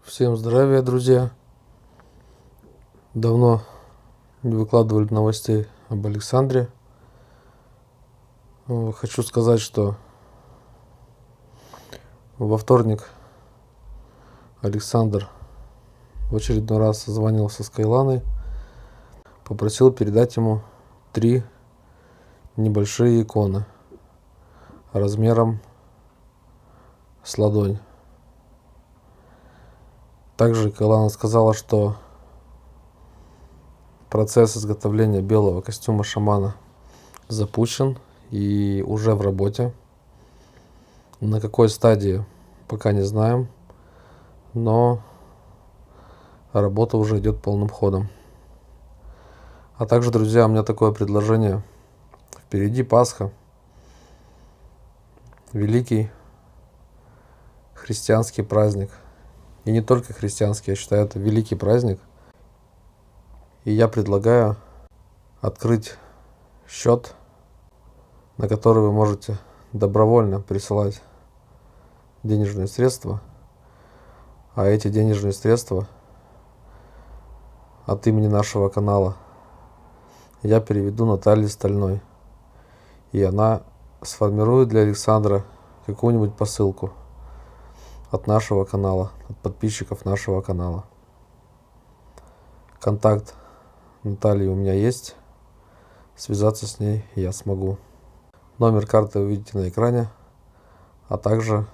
Всем здравия, друзья! Давно не выкладывали новостей об Александре. Хочу сказать, что во вторник Александр в очередной раз созвонился с Кайланой, попросил передать ему 3 небольшие иконы размером с ладонь. Также Кайлана сказала, что процесс изготовления белого костюма шамана запущен и уже в работе. На какой стадии, пока не знаем, но работа уже идет полным ходом. А также, друзья, у меня такое предложение. Впереди Пасха, великий христианский праздник. И не только христианский, я считаю, это великий праздник. И я предлагаю открыть счет, на который вы можете добровольно присылать денежные средства. А эти денежные средства от имени нашего канала я переведу Наталье Стальной. И она сформирует для Александра какую-нибудь посылку от нашего канала, от подписчиков нашего канала. Контакт Натальи у меня есть. Связаться с ней я смогу. Номер карты вы видите на экране, а также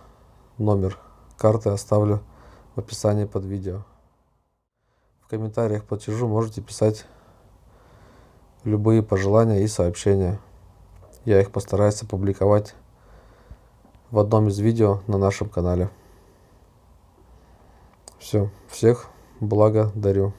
номер карты оставлю в описании под видео. В комментариях к платежу можете писать любые пожелания и сообщения. Я их постараюсь опубликовать в одном из видео на нашем канале. Все, всех благодарю.